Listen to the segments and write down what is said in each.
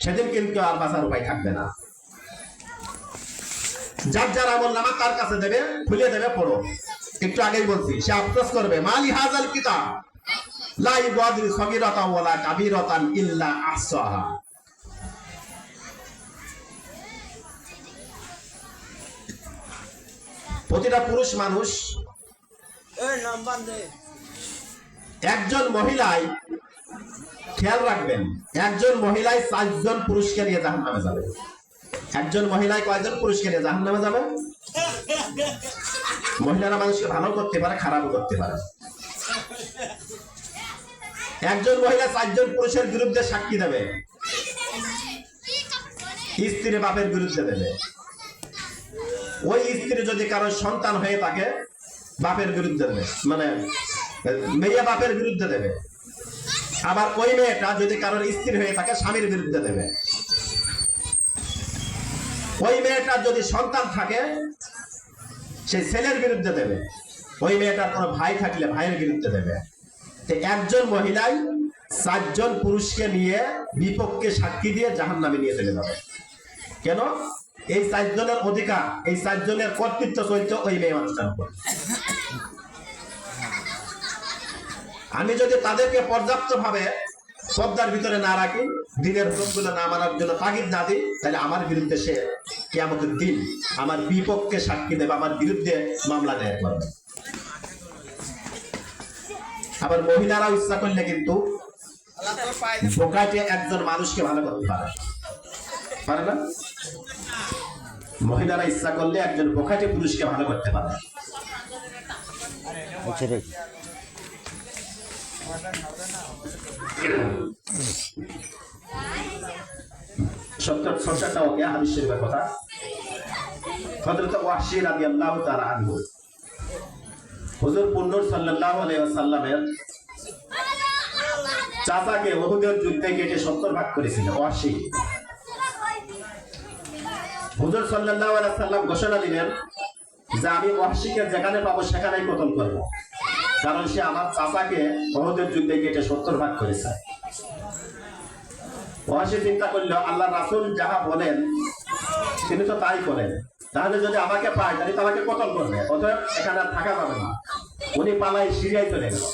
সেদিন কিন্তু আর বাঁচার উপায় থাকবে না। যার যার আমল নামা তার কাছে দেবে, খুলে দেবে, পড়ো। একটু আগেই বলছি, সে আফসোস করবে, মালি হাযাল কিতাব লা ইউগাদিরু সগীরাতান ওয়ালা কাবীরাতান ইল্লা আহসাহা। প্রতিটা পুরুষ মানুষ, একজন মহিলায়, খেয়াল রাখবেন, একজন মহিলায় 4 জন পুরুষকে নিয়ে জাহান্নামে যাবে। একজন মহিলায় কয়জন পুরুষকে নিয়ে জাহান্নামে যাবে? মহিলারা মানুষকে ভালো করতে পারে, খারাপও করতে পারে। একজন মহিলা 4 জন পুরুষের বিরুদ্ধে সাক্ষী দেবে। স্ত্রী বাপের বিরুদ্ধে দেবে। ওই স্ত্রী যদি কারো সন্তান হয়ে থাকে, বাপের বিরুদ্ধে দেবে, মানে মেয়ে বাপের বিরুদ্ধে দেবে। আবার ওই মেয়েটা যদি কারোর স্ত্রী হয়ে থাকে, স্বামীর বিরুদ্ধে দেবে। ওই মেয়েটার যদি সন্তান থাকে, সেই ছেলের বিরুদ্ধে দেবে। ওই মেয়েটার কোনো ভাই থাকলে ভাইয়ের বিরুদ্ধে দেবে। একজন মহিলাই 4 জন পুরুষকে নিয়ে বিপক্ষে সাক্ষী দিয়ে জাহান্নামে নিয়ে চলে যাবে। কেন? এই 4 জনের অধিকার, এই 4 জনের কর্তৃত্ব চলছে ওই মেয়ে মানুষটার উপর। আমি যদি তাদেরকে পর্যাপ্ত ভাবে পর্দার ভিতরে না রাখি, দিনের হুকুমগুলো না মানার জন্য তাগিদ না দিই, তাহলে আমার বিরুদ্ধে সে কিয়ামতের দিন আমার বিপক্ষে সাক্ষী দেবে, আমার বিরুদ্ধে মামলা দায়ের করবে। আবার মহিলারাও ইচ্ছা করলে কিন্তু বোকাটে একজন মানুষকে ভালো করতে পারে না? মহিলারা ইচ্ছা করলে একজন বোকাটে পুরুষকে ভালো করতে পারে। সত্তরটা ওকে হাদিস শরীফের কথা। হযরত ওয়াহশী রাদিয়াল্লাহু তাআলা আনহু, হুজুর পুন্নর সাল্লাল্লাহু আলাইহি ওয়াসাল্লামের চাচাকে উহুদের যুদ্ধে কেটে 70 ভাগ করেছিল ওয়াহশী। হুজুর সাল্লাল্লাহু আলাইহি ওয়াসাল্লাম ঘোষণা দিলেন যে আমি ওয়াহশীকে যেখানে পাবো সেখানেই কতল করব, কারণ সে আমার চাচাকে উহুদের যুদ্ধে কেটে 70 ভাগ করেছে। ওয়াহশী চিন্তা করলো, আল্লাহর রাসূল যাহা বলেন তিনি তো তাই করেন, তাহলে যদি আমাকে পায় তাহলে তো আমাকে কতল করবে, অতএব এখানে আর থাকা যাবে না। উনি পালাই সিরিয়ায় চলে গেল।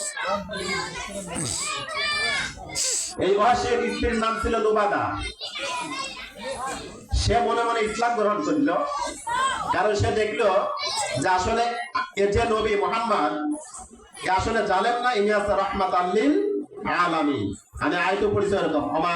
এই ওয়াহশীর স্ত্রীর নাম ছিল লুবাদা। সে মনে মনে ইসলাম গ্রহণ করল, কারণ সে দেখলো যে আসলে এ যে নবী মুহাম্মদ, আসলে জানেন না ইনি আছে রাহমাতাল লিল আলামিন। আমি আয়াত পড়েছি এরকম,